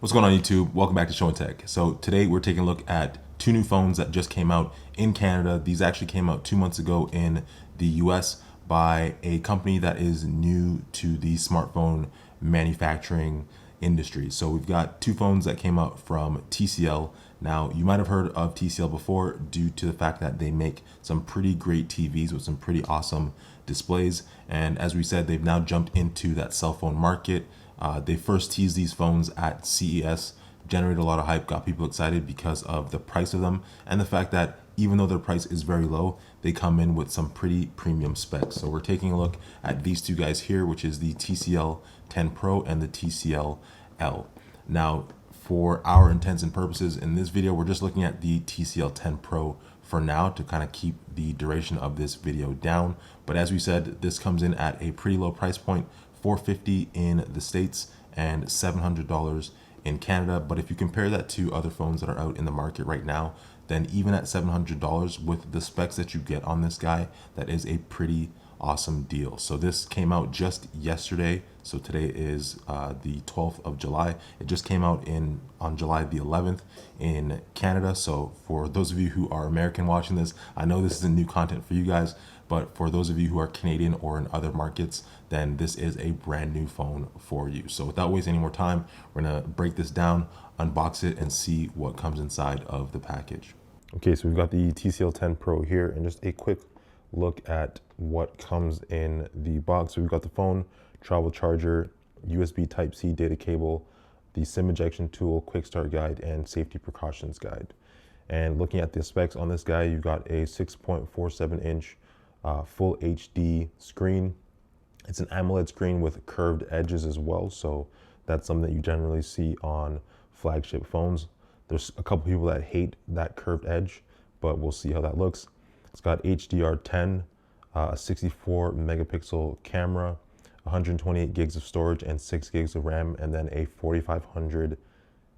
What's going on YouTube? Welcome back to Show and Tech. So today we're taking a look at two new phones that just came out in Canada. These actually came out 2 months ago in the US by a company that is new to the smartphone manufacturing industry. So we've got two phones that came out from TCL. Now you might have heard of TCL before due to the fact that they make some pretty great TVs with some pretty awesome displays. And as we said, they've now jumped into that cell phone market. They first teased these phones at CES, generated a lot of hype, got people excited because of the price of them and the fact that even though their price is very low, they come in with some pretty premium specs. So we're taking a look at these two guys here, which is the TCL 10 Pro and the TCL L. Now, for our intents and purposes in this video, we're just looking at the TCL 10 Pro for now to kind of keep the duration of this video down. But as we said, this comes in at a pretty low price point, $450 in the States and $700 in Canada. But if you compare that to other phones that are out in the market right now, then even at $700 with the specs that you get on this guy, that is a pretty awesome deal. So this came out just yesterday. So today is the 12th of July. It just came out on July the 11th in Canada. So for those of you who are American watching this, I know this isn't new content for you guys, but for those of you who are Canadian or in other markets, then this is a brand new phone for you. So without wasting any more time, we're gonna break this down, unbox it, and see what comes inside of the package. Okay, so we've got the TCL 10 Pro here, and just a quick look at what comes in the box. So we've got the phone, travel charger, USB Type-C data cable, the SIM ejection tool, quick start guide, and safety precautions guide. And looking at the specs on this guy, you've got a 6.47-inch full HD screen. It's an AMOLED screen with curved edges as well, so that's something that you generally see on flagship phones. There's a couple people that hate that curved edge, but we'll see how that looks. It's got HDR10, a 64 megapixel camera, 128 gigs of storage and 6 gigs of RAM, and then a 4500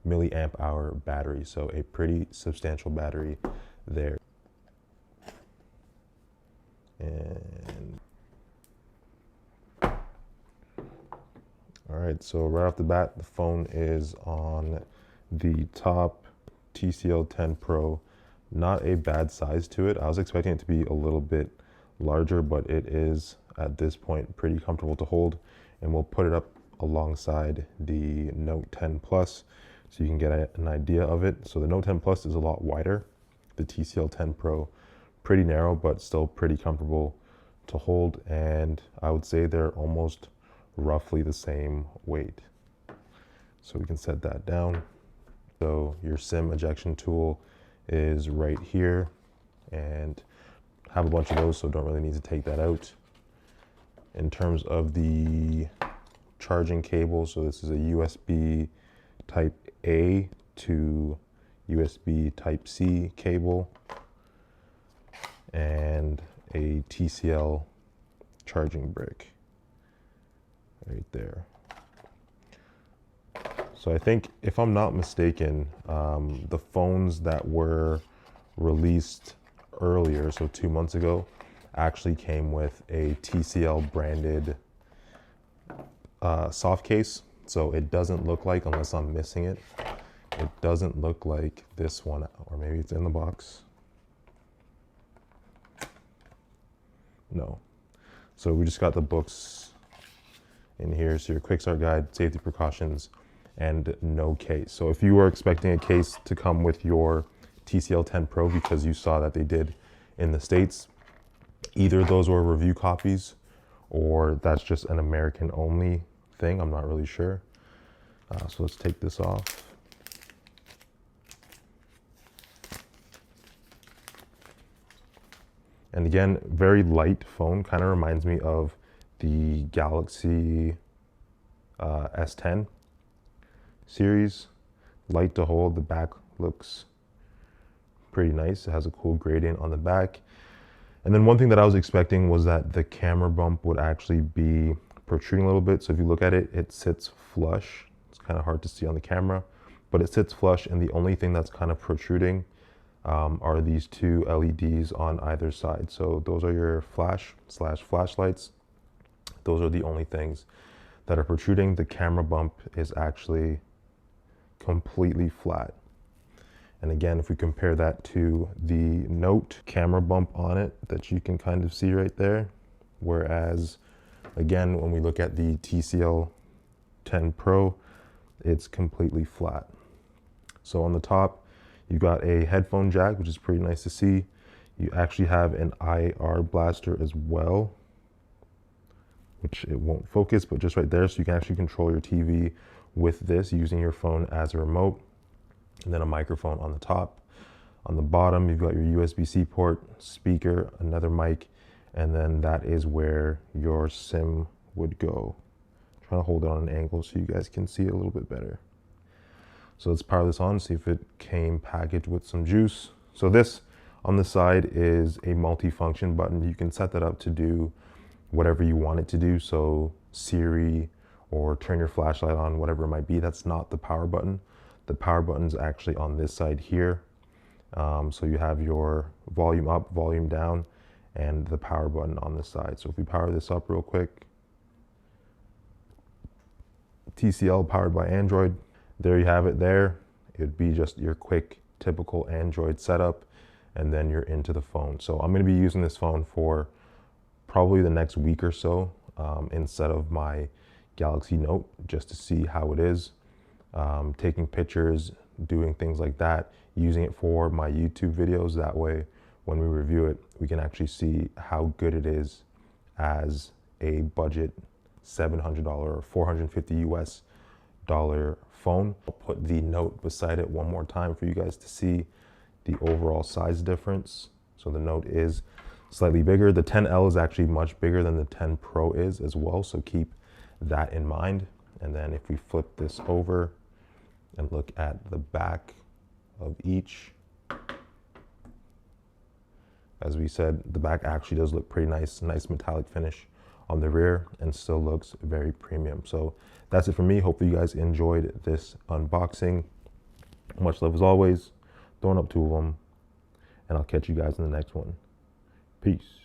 milliamp hour battery. So a pretty substantial battery there. And all right, so right off the bat, the phone is on the top TCL 10 Pro. Not a bad size to it. I was expecting it to be a little bit larger, but it is at this point pretty comfortable to hold. And we'll put it up alongside the Note 10 Plus so you can get an idea of it. So the Note 10 Plus is a lot wider. The TCL 10 Pro, pretty narrow, but still pretty comfortable to hold. And I would say they're almost roughly the same weight. So we can set that down. So your SIM ejection tool is right here, and have a bunch of those, so don't really need to take that out. In terms of the charging cable, so this is a USB Type A to USB Type C cable, and a TCL charging brick right there. So I think, if I'm not mistaken, the phones that were released earlier, so 2 months ago, actually came with a TCL branded soft case. So it doesn't look like, unless I'm missing it, it doesn't look like this one, or maybe it's in the box. No. So we just got the books in here. So your quick start guide, safety precautions, and no case. So if you were expecting a case to come with your TCL 10 Pro because you saw that they did in the States, either those were review copies or that's just an American only thing. I'm not really sure. So let's take this off. And again, very light phone, kind of reminds me of the Galaxy S10 series. Light to hold. The back looks pretty nice. It has a cool gradient on the back. And then one thing that I was expecting was that the camera bump would actually be protruding a little bit. So if you look at it, it sits flush. It's kind of hard to see on the camera, but it sits flush, and the only thing that's kind of protruding are these two LEDs on either side. So those are your flashlights. Those are the only things that are protruding. The camera bump is actually completely flat. And again, if we compare that to the Note, camera bump on it that you can kind of see right there. Whereas, again, when we look at the TCL 10 Pro, it's completely flat. So on the top, you've got a headphone jack, which is pretty nice to see. You actually have an IR blaster as well, which it won't focus, but just right there. So you can actually control your TV with this using your phone as a remote. And then a microphone on the top. On the bottom, you've got your USB-C port, speaker, another mic, and then that is where your SIM would go. I'm trying to hold it on an angle so you guys can see it a little bit better. So let's power this on, see if it came packaged with some juice. So this on the side is a multi-function button. You can set that up to do whatever you want it to do. So Siri or turn your flashlight on, whatever it might be. That's not the power button. The power button's actually on this side here. So you have your volume up, volume down, and the power button on this side. So if we power this up real quick, TCL powered by Android. There you have it there. It'd be just your quick, typical Android setup, and then you're into the phone. So I'm gonna be using this phone for probably the next week or so instead of my Galaxy Note, just to see how it is. Taking pictures, doing things like that, using it for my YouTube videos. That way, when we review it, we can actually see how good it is as a budget $700 or $450 US phone. I'll put the Note beside it one more time for you guys to see the overall size difference. So the Note is slightly bigger. The 10L is actually much bigger than the 10 Pro is as well, so keep that in mind. And then if we flip this over and look at the back of each, as we said, the back actually does look pretty nice, nice metallic finish on the rear, and still looks very premium. So that's it for me. Hopefully you guys enjoyed this unboxing. Much love as always. Throwing up 2 of them, and I'll catch you guys in the next one. Peace.